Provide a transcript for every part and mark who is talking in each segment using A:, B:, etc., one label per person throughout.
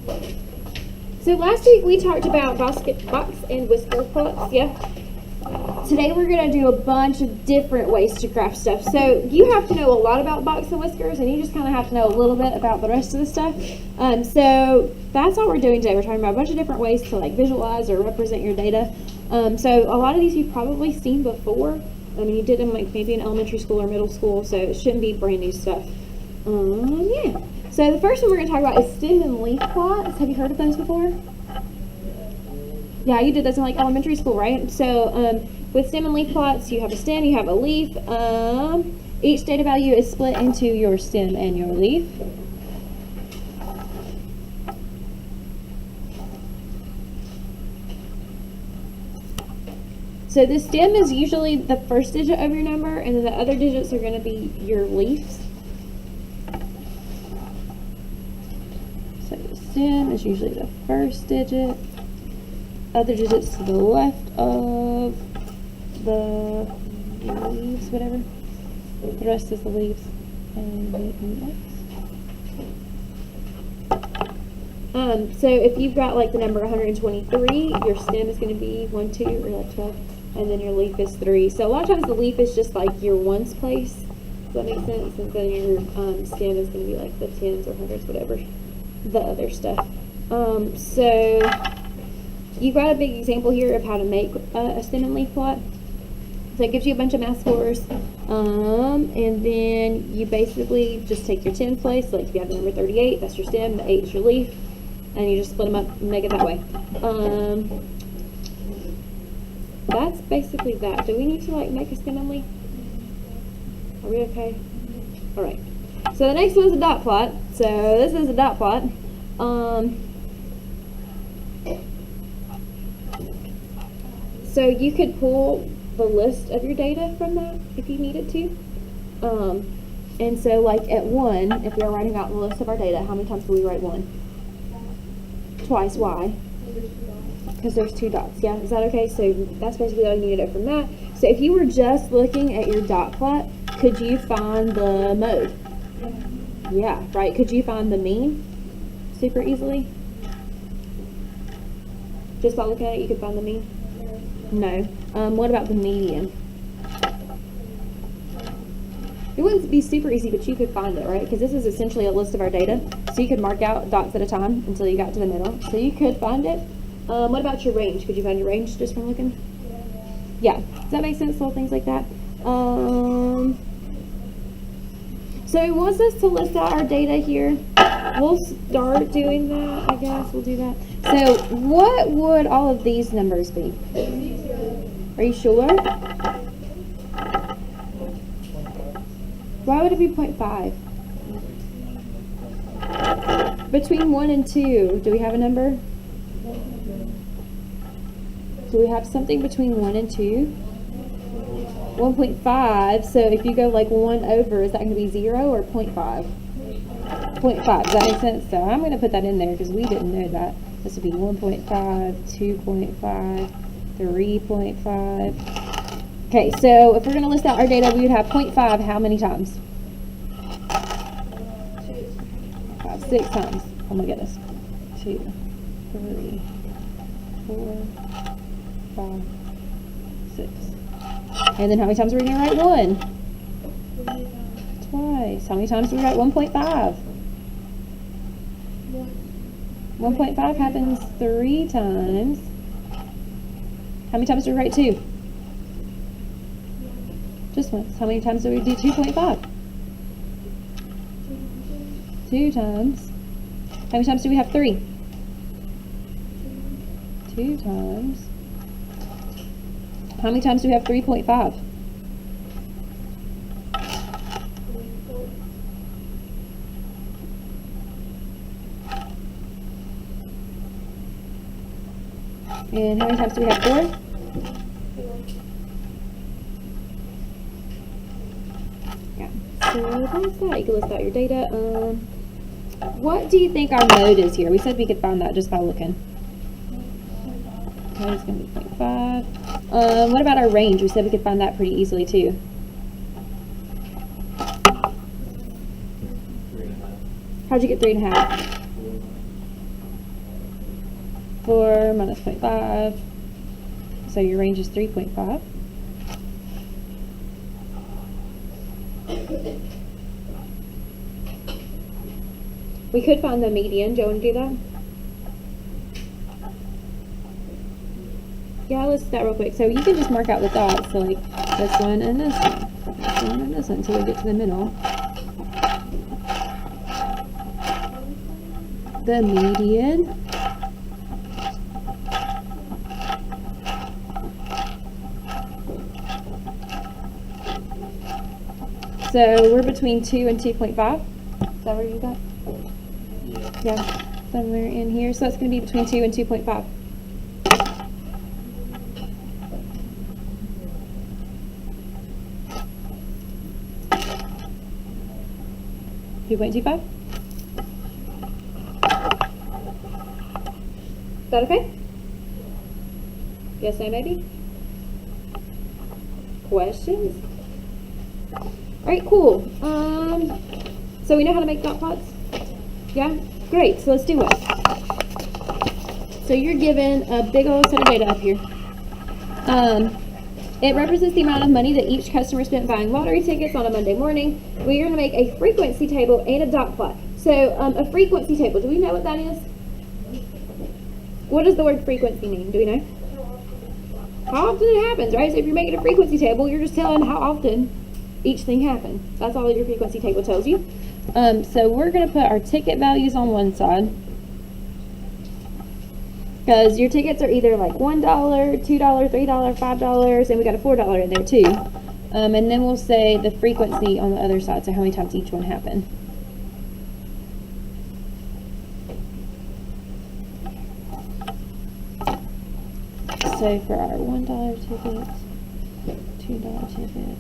A: So last week we talked about box and whisker plots, yeah? Today we're going to do a bunch of different ways to graph stuff. So you have to know a lot about box and whiskers, and you just kind of have to know a little bit about the rest of the stuff. So that's all we're doing today. We're talking about a bunch of different ways to like visualize or represent your data. So a lot of these you've probably seen before. I mean, you did them like maybe in elementary school or middle school, so it shouldn't be brand new stuff. Yeah. So the first one we're going to talk about is stem and leaf plots. Have you heard of those before? Yeah, you did those in like elementary school, right? So with stem and leaf plots, you have a stem, you have a leaf. Each data value is split into your stem and your leaf. So the stem is usually the first digit of your number, and then the other digits are going to be your leaves. So the stem is usually the first digit. Other digits to the left of the leaves, whatever. The rest is the leaves and the index. So if you've got like the number 123, your stem is going to be 1, 2, or like 12, and then your leaf is 3. So a lot of times the leaf is just like your ones place. Does that make sense? And then your stem is going to be like the tens or hundreds, whatever, the other stuff. So you've got a big example here of how to make a stem and leaf plot. So it gives you a bunch of math scores, and then you basically just take your 10 place, like if you have the number 38, that's your stem, the 8 is your leaf, and you just split them up and make it that way. That's basically that. Do we need to like make a stem and leaf? Are we okay? All right. So the next one is a dot plot. So this is a dot plot. So you could pull the list of your data from that if you needed to. And so like at 1, if we are writing out the list of our data, how many times do we write 1? Twice. Why? Because there's 2 dots. Yeah, is that okay? So that's basically all you need to know from that. So if you were just looking at your dot plot, could you find the mode? Yeah, right. Could you find the mean super easily? Just by looking at it, you could find the mean? No. What about the median? It wouldn't be super easy, but you could find it, right? Because this is essentially a list of our data. So you could mark out dots at a time until you got to the middle. So you could find it. What about your range? Could you find your range just from looking? Yeah. Does that make sense? Little things like that. So it wants us to list out our data here. We'll start doing that, I guess. We'll do that. So what would all of these numbers be? Are you sure? Why would it be 0.5? Between 1 and 2, do we have a number? Do we have something between 1 and 2? 1.5, so if you go like 1 over, is that going to be 0 or 0.5? 0.5, does that make sense? So I'm going to put that in there because we didn't know that. This would be 1.5, 2.5, 3.5. Okay, so if we're going to list out our data, we would have 0.5 how many times? 5, 6 times. Oh my goodness. 2, 3, 4, 5, 6. And then how many times are we going to write 1? Twice. How many times do we write 1.5? 1.5 happens 3 times. How many times do we write 2? Just once. How many times do we do 2.5? 2 times. How many times do we have 3? 2 times. How many times do we have 3.5? And how many times do we have 4? Yeah. So that's that. You can list out your data. What do you think our mode is here? We said we could find that just by looking. Okay, it's going to be 0.5. What about our range? We said we could find that pretty easily too. How'd you get 3.5? 4 minus 0.5. So your range is 3.5. We could find the median. Do you want to do that? Yeah, let's do that real quick. So you can just mark out the dots. So like this one and this one. This one and this one until we get to the middle. The median. So we're between 2 and 2.5. Is that where you got? Yeah, somewhere in here. So that's going to be between 2 and 2.5. $2.25. Is that okay? Yes, no, maybe? Questions? Alright, cool. So we know how to make dot plots? Yeah? Great, so let's do it. So you're given a big old set of data up here. It represents the amount of money that each customer spent buying lottery tickets on a Monday morning. We're going to make a frequency table and a dot plot. So a frequency table, do we know what that is? What does the word frequency mean? Do we know? How often it happens, right? So if you're making a frequency table, you're just telling how often each thing happened. That's all your frequency table tells you. So we're going to put our ticket values on one side, because your tickets are either like $1, $2, $3, $5, and we got a $4 in there too. And then we'll say the frequency on the other side, so how many times each one happened. So for our $1 tickets, $2 tickets,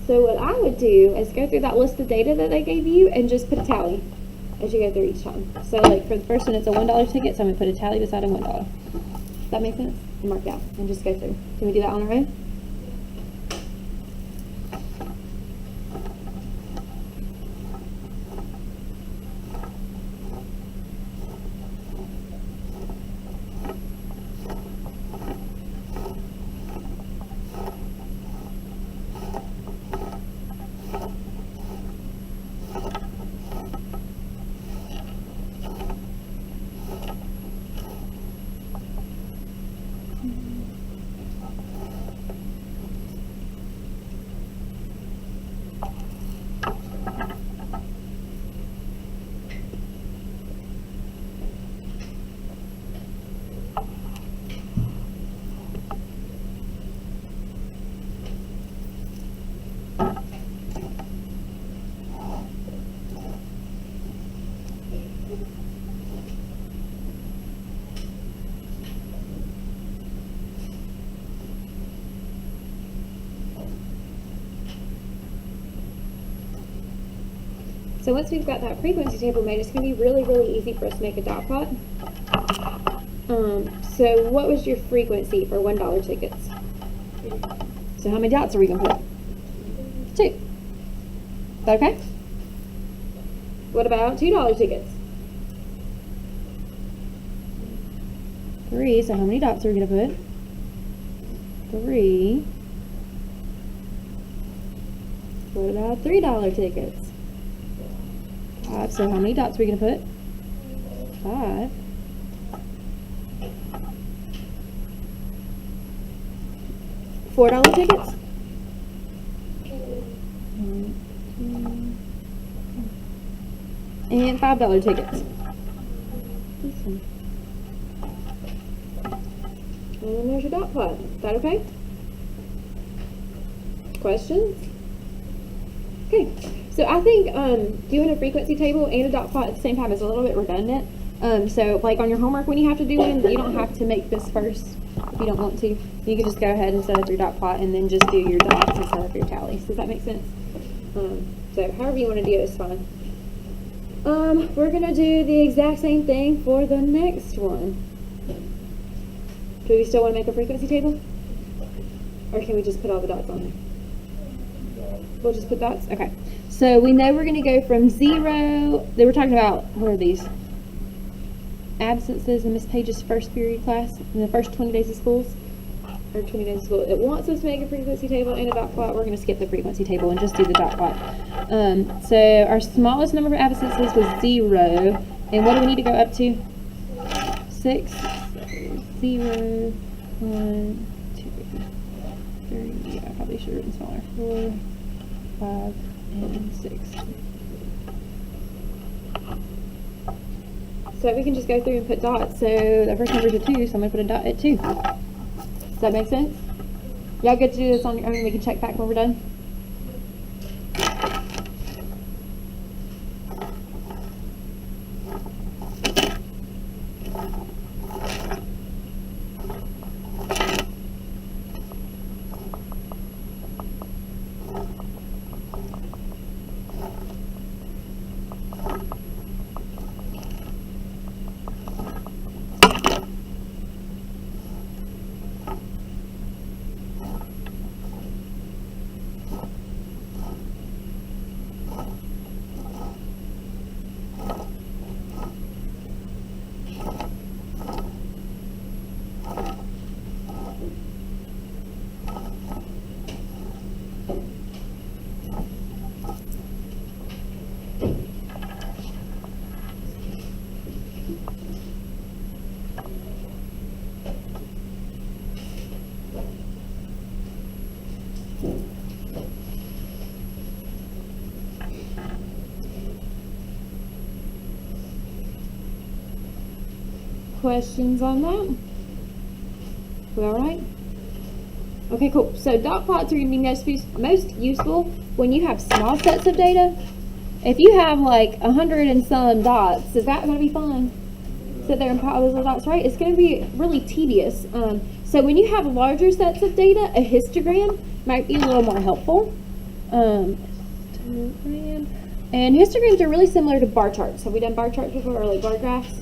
A: so what I would do is go through that list of data that they gave you and just put a tally as you go through each time. So like for the first one, it's a $1 ticket, so I'm going to put a tally beside a $1. Does that make sense? And mark out and just go through. Can we do that on our own? So once we've got that frequency table made, it's going to be really, really easy for us to make a dot plot. So what was your frequency for $1 tickets? So how many dots are we going to put? 2. Is that okay? What about $2 tickets? 3. So how many dots are we going to put? 3. What about $3 tickets? 5. So how many dots are we going to put? 5. $4 tickets? 1, 2, and $5 tickets. This one. And then there's your dot plot. Is that okay? Questions? Okay. So I think doing a frequency table and a dot plot at the same time is a little bit redundant. So like on your homework when you have to do one, you don't have to make this first if you don't want to. You can just go ahead and set up your dot plot and then just do your dots and set up your tallies. Does that make sense? So however you want to do it is fine. We're going to do the exact same thing for the next one. Do we still want to make a frequency table? Or can we just put all the dots on there? We'll just put dots? Okay. So we know we're going to go from 0. They were talking about, what are these? Absences in Miss Page's first period class in the first 20 days of schools. Or 20 days of school. It wants us to make a frequency table and a dot plot. We're going to skip the frequency table and just do the dot plot. So our smallest number of absences was 0. And what do we need to go up to? 6. So 0, 1, 2, 3. Yeah, I probably should have written smaller. 4, 5, and 6. So we can just go through and put dots. So the first number is a 2, so I'm going to put a dot at 2. Does that make sense? Y'all good to do this on your own? We can check back when we're done. Questions on that? We all right? Okay, cool. So dot plots are going to be most useful when you have small sets of data. If you have like 100 and some dots, is that going to be fun? Sit there and plot those little dots, right? It's going to be really tedious. So when you have larger sets of data, a histogram might be a little more helpful. And histograms are really similar to bar charts. Have we done bar charts before, or like bar graphs?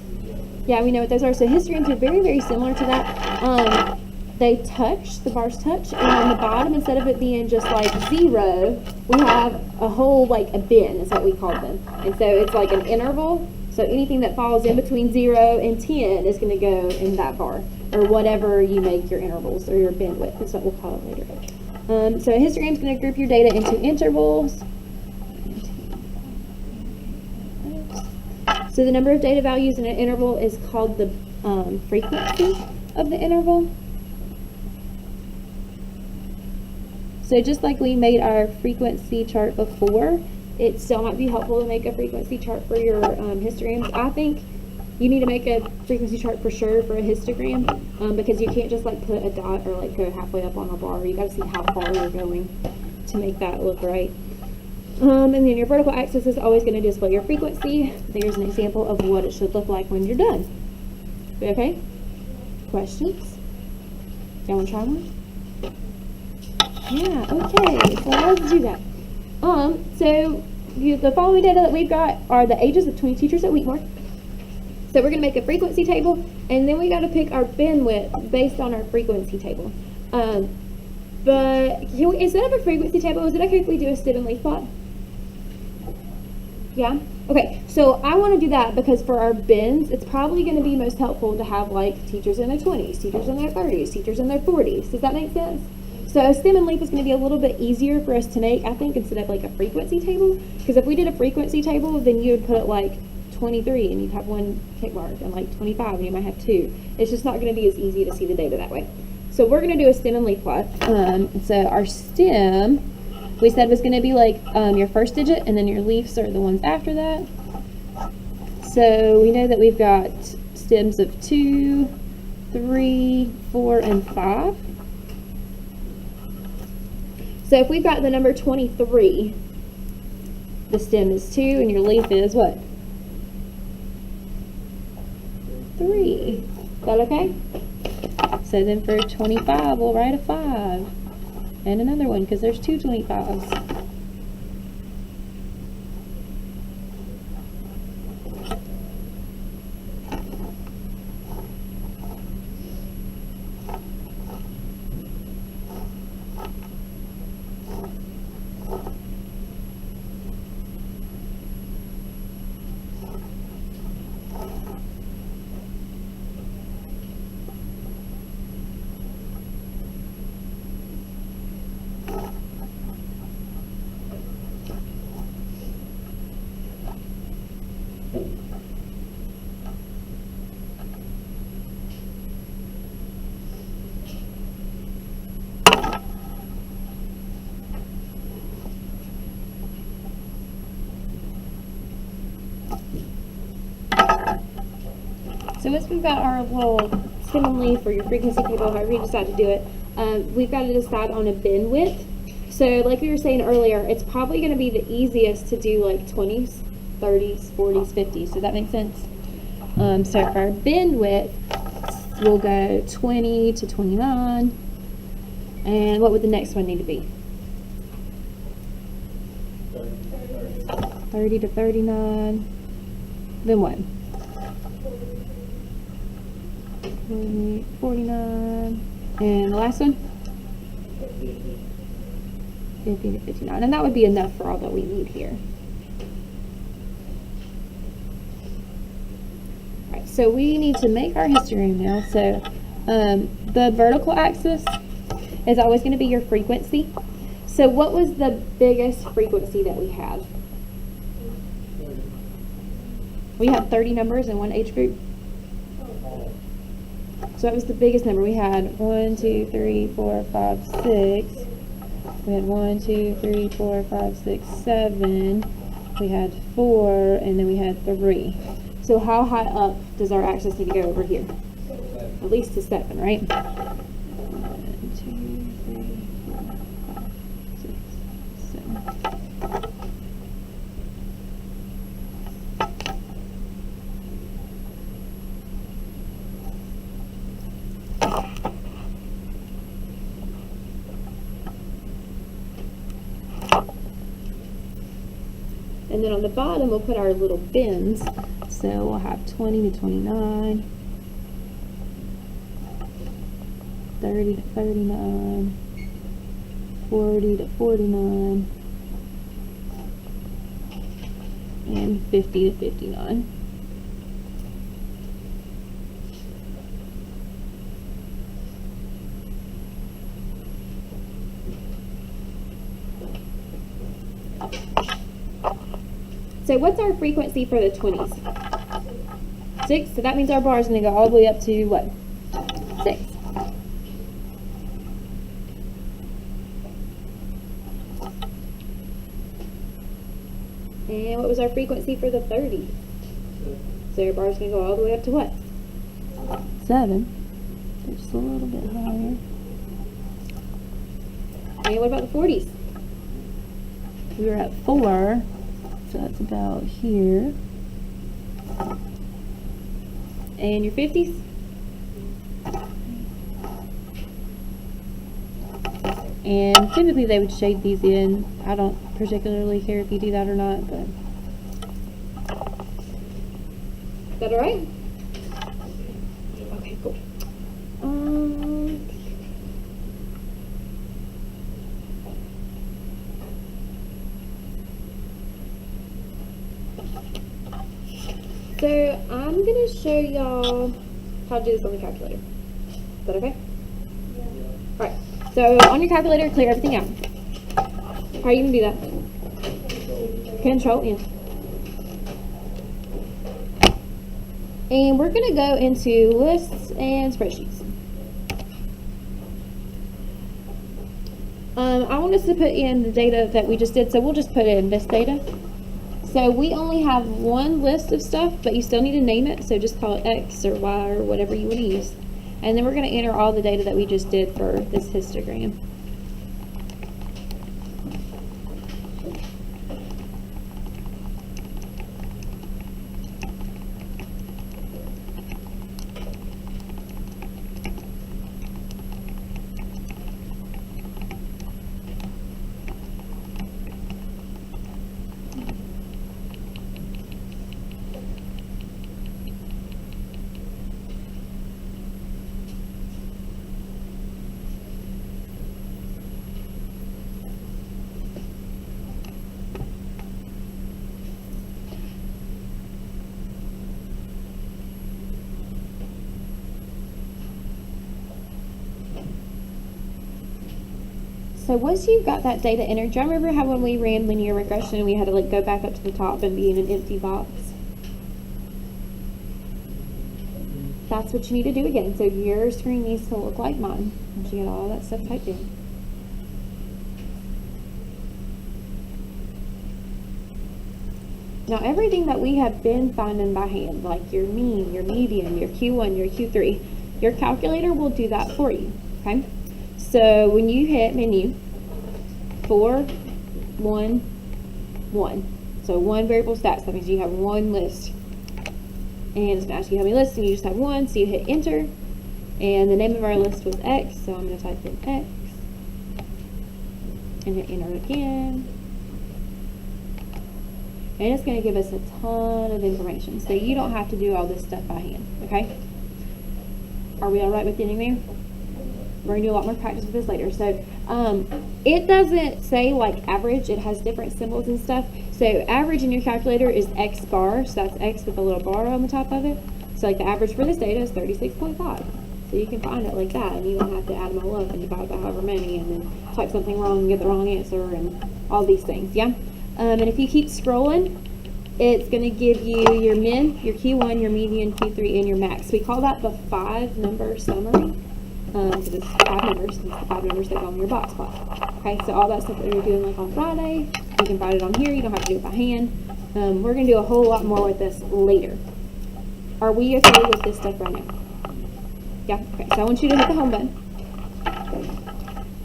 A: Yeah, we know what those are. So histograms are very, very similar to that. They touch, the bars touch, and on the bottom, instead of it being just like 0, we have a whole, like a bin, is what we call them. And so it's like an interval. So anything that falls in between 0 and 10 is going to go in that bar, or whatever you make your intervals, or your bin width. That's what we'll call it later. So a histogram is going to group your data into intervals. So the number of data values in an interval is called the frequency of the interval. So just like we made our frequency chart before, it still might be helpful to make a frequency chart for your histograms. I think you need to make a frequency chart for sure for a histogram, because you can't just like put a dot or like go halfway up on a bar. You got to see how far you're going to make that look right. And then your vertical axis is always going to display your frequency. There's an example of what it should look like when you're done. Okay? Questions? Y'all want to try one? Yeah, okay. So let's do that. So the following data that we've got are the ages of 20 teachers at Wheatmore. So we're going to make a frequency table, and then we got to pick our bin width based on our frequency table. But can we, instead of a frequency table, is it okay if we do a stem and leaf plot? Yeah? Okay, so I want to do that because for our bins, it's probably going to be most helpful to have like teachers in their 20s, teachers in their 30s, teachers in their 40s. Does that make sense? So a stem and leaf is going to be a little bit easier for us to make, I think, instead of like a frequency table. Because if we did a frequency table, then you would put like 23 and you'd have one tick mark, and like 25 and you might have 2. It's just not going to be as easy to see the data that way. So we're going to do a stem and leaf plot. So our stem, we said, was going to be like your first digit, and then your leaves are the ones after that. So we know that we've got stems of 2, 3, 4, and 5. So if we've got the number 23, the stem is 2, and your leaf is what? 3. Is that okay? So then for 25, we'll write a 5. And another one, because there's 2 25s. so once we've got our little stem and leaf or your frequency table, however you decide to do it, we've got to decide on a bend width. So like we were saying earlier, it's probably going to be the easiest to do like 20s, 30s, 40s, 50s. Does that make sense? So for our bend width, we'll go 20 to 29. And what would the next one need to be? 30 to 39. Then what? 40, 49. And the last one? 50 to 59. And that would be enough for all that we need here. Alright, so we need to make our histogram now. So the vertical axis is always going to be your frequency. So what was the biggest frequency that we had? We had 30 numbers in one age group. So that was the biggest number. We had 1, 2, 3, 4, 5, 6. We had 1, 2, 3, 4, 5, 6, 7. We had 4, and then we had 3. So how high up does our axis need to go over here? At least to 7, right? 1, 2, 3, 4, 5, 6, 7. And then on the bottom, we'll put our little bins. So we'll have 20 to 29, 30 to 39, 40 to 49, and 50 to 59. So what's our frequency for the 20s? 6. So that means our bar is going to go all the way up to what? 6. And what was our frequency for the 30s? So our bar is going to go all the way up to what? 7. Just a little bit higher. And what about the 40s? We were at 4. So that's about here. And your 50s? And typically they would shade these in. I don't particularly care if you do that or not, but. Is that alright? Okay, cool. So I'm going to show y'all how to do this on the calculator. Is that okay? Yeah. Alright, so on your calculator, clear everything out. How are you going to do that? Control N. And we're going to go into lists and spreadsheets. I want us to put in the data that we just did, so we'll just put in this data. So we only have one list of stuff, but you still need to name it, so just call it X or Y or whatever you want to use. And then we're going to enter all the data that we just did for this histogram. So once you've got that data entered, do you remember how when we ran linear regression, we had to like go back up to the top and be in an empty box? That's what you need to do again. So your screen needs to look like mine once you get all that stuff typed in. Now everything that we have been finding by hand, like your mean, your median, your Q1, your Q3, your calculator will do that for you, okay? So when you hit menu, 4, 1, 1. So one variable stats, that means you have one list. And it's gonna ask you how many lists, and you just have one, so you hit enter. And the name of our list was X, so I'm gonna type in X. And hit enter again. And it's going to give us a ton of information. So you don't have to do all this stuff by hand, okay? Are we all right with getting there? We're going to do a lot more practice with this later. So it doesn't say like average. It has different symbols and stuff. So average in your calculator is X bar. So that's X with a little bar on the top of it. So like the average for this data is 36.5. So you can find it like that. And you don't have to add them all up and divide by however many and then type something wrong and get the wrong answer and all these things, yeah? And if you keep scrolling, it's going to give you your min, your Q1, your median, Q3, and your max. We call that the 5-number summary because it's 5 numbers. It's the 5 numbers that go on your box plot. Okay, so all that stuff that you're doing like on Friday, you can find it on here. You don't have to do it by hand. We're going to do a whole lot more with this later. Are we okay with this stuff right now? Yeah, okay, so I want you to hit the home button.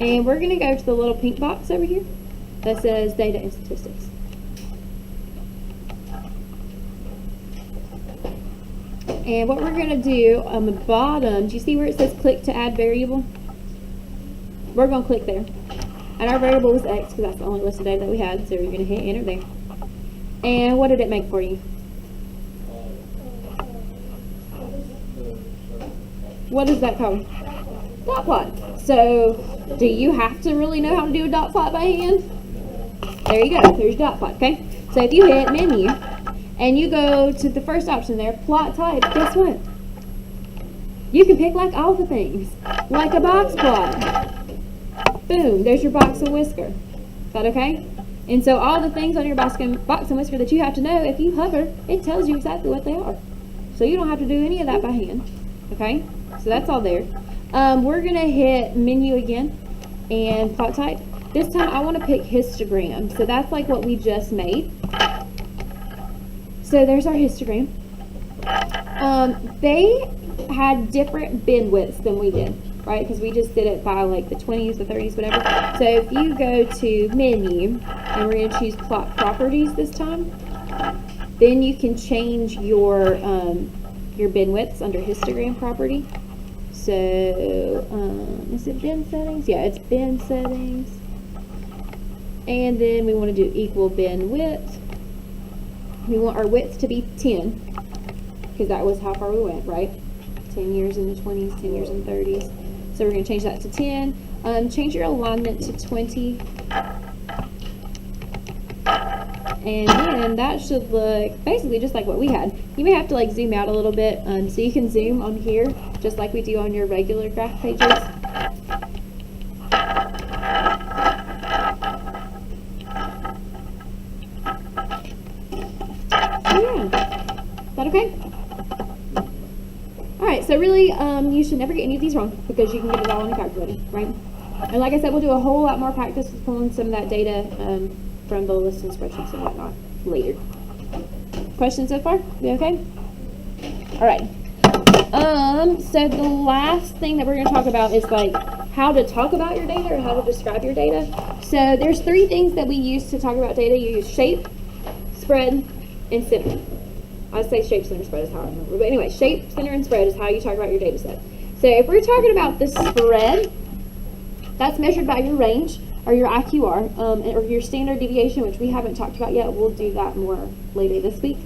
A: And we're going to go to the little pink box over here that says data and statistics. And what we're going to do on the bottom, do you see where it says click to add variable? We're going to click there. And our variable was X because that's the only list of data that we had, so we're going to hit enter there. And what did it make for you? What is that called? Dot plot. So, do you have to really know how to do a dot plot by hand? There you go. There's your dot plot, okay? So if you hit menu and you go to the first option there, plot type, guess what? You can pick like all the things, like a box plot. Boom, there's your box and whisker. Is that okay? And so all the things on your box and whisker that you have to know, if you hover, it tells you exactly what they are. So you don't have to do any of that by hand, okay? So that's all there. We're going to hit menu again and plot type. This time I want to pick histogram. So that's like what we just made. So there's our histogram. They had different bin widths than we did, right? Because we just did it by like the 20s, the 30s, whatever. So if you go to menu and we're going to choose plot properties this time, then you can change your bin widths under histogram property. So is it bin settings? Yeah, it's bin settings. And then we want to do equal bin width. We want our width to be 10 because that was how far we went, right? 10 years in the 20s, 10 years in the 30s. So we're going to change that to 10. Change your alignment to 20. And then that should look basically just like what we had. You may have to like zoom out a little bit so you can zoom on here just like we do on your regular graph pages. Yeah. Is that okay? Alright, so really you should never get any of these wrong because you can get it all on a calculator, right? And like I said, we'll do a whole lot more practice with pulling some of that data from the list and spreadsheets and whatnot later. Questions so far? We okay? Alright. So the last thing that we're going to talk about is like how to talk about your data or how to describe your data. So there's 3 things that we use to talk about data. You use shape, spread, and center. I say shape, center, spread is how I remember. But anyway, shape, center, and spread is how you talk about your data set. So if we're talking about the spread, that's measured by your range or your IQR or your standard deviation, which we haven't talked about yet. We'll do that more later this week.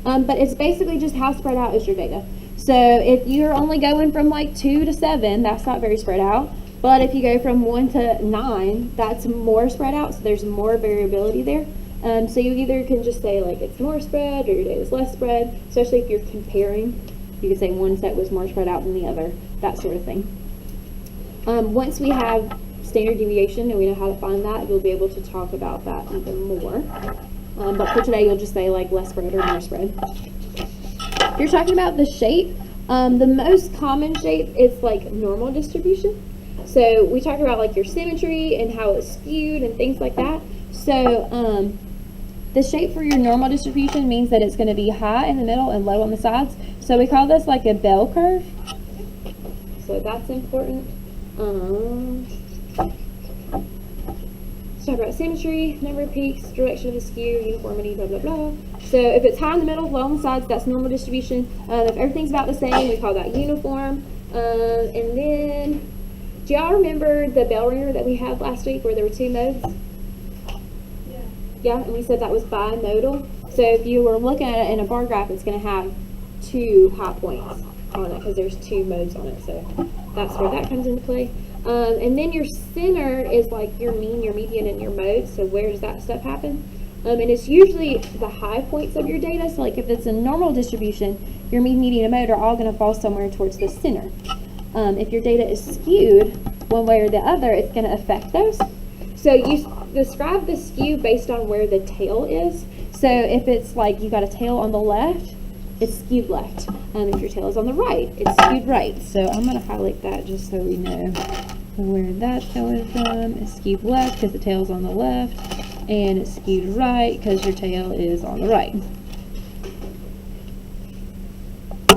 A: But it's basically just how spread out is your data. So if you're only going from like 2 to 7, that's not very spread out. But if you go from 1 to 9, that's more spread out. So there's more variability there. So you either can just say like it's more spread or your data is less spread, especially if you're comparing. You could say one set was more spread out than the other, that sort of thing. Once we have standard deviation and we know how to find that, we'll be able to talk about that even more. But for today, you'll just say like less spread or more spread. If you're talking about the shape, the most common shape is like normal distribution. So we talk about like your symmetry and how it's skewed and things like that. So The shape for your normal distribution means that it's going to be high in the middle and low on the sides. So we call this like a bell curve. So that's important. Let's talk about symmetry, number of peaks, direction of the skew, uniformity, blah, blah, blah. So if it's high in the middle, low on the sides, that's normal distribution. If everything's about the same, we call that uniform. And then, do y'all remember the bell ringer that we had last week where there were two modes? Yeah, and we said that was bimodal. So if you were looking at it in a bar graph, it's going to have two high points on it because there's two modes on it. So that's where that comes into play. And then your center is like your mean, your median, and your mode. So where does that stuff happen? And it's usually the high points of your data. So like if it's a normal distribution, your mean, median, and mode are all going to fall somewhere towards the center. If your data is skewed one way or the other, it's going to affect those. So you describe the skew based on where the tail is. So if it's like you got a tail on the left, it's skewed left. If your tail is on the right, it's skewed right. So I'm going to highlight that just so we know where that's coming from. It's skewed left because the tail is on the left, and it's skewed right because your tail is on the right.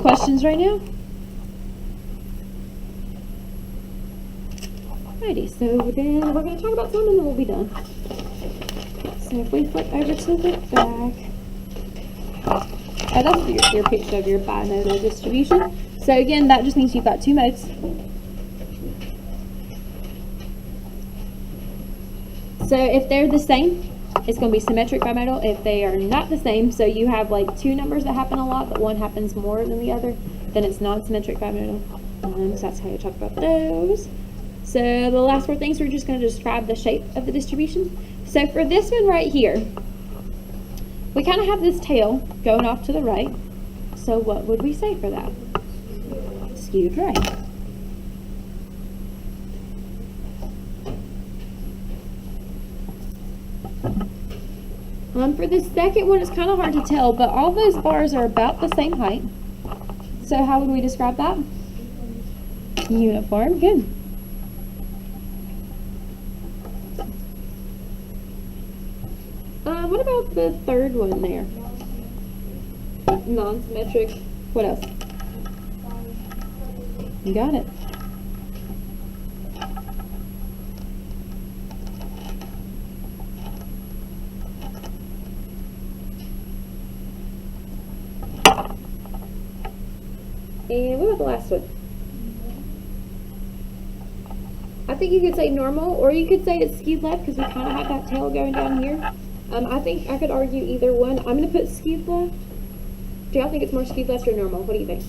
A: Questions right now? Alrighty, so then we're going to talk about some and then we'll be done. So if we flip over to the back, oh, that's your picture of your bimodal distribution. So again, that just means you've got two modes. So if they're the same, it's going to be symmetric bimodal. If they are not the same, so you have like two numbers that happen a lot, but one happens more than the other, then it's non-symmetric bimodal. So that's how you talk about those. So the last four things, we're just going to describe the shape of the distribution. So for this one right here, we kind of have this tail going off to the right. So what would we say for that? Skewed right. For the second one, it's kind of hard to tell, but all those bars are about the same height. So how would we describe that? Uniform. Good. What about the third one there? Non-symmetric. What else? You got it. And what about the last one? I think you could say normal, or you could say it's skewed left because we kind of have that tail going down here. I think I could argue either one. I'm going to put skewed left. Do y'all think it's more skewed left or normal? What do you think?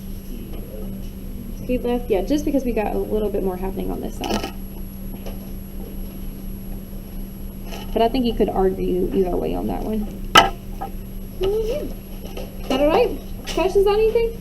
A: Skewed left? Yeah, just because we got a little bit more happening on this side. But I think you could argue either way on that one. Is that alright? Questions on anything?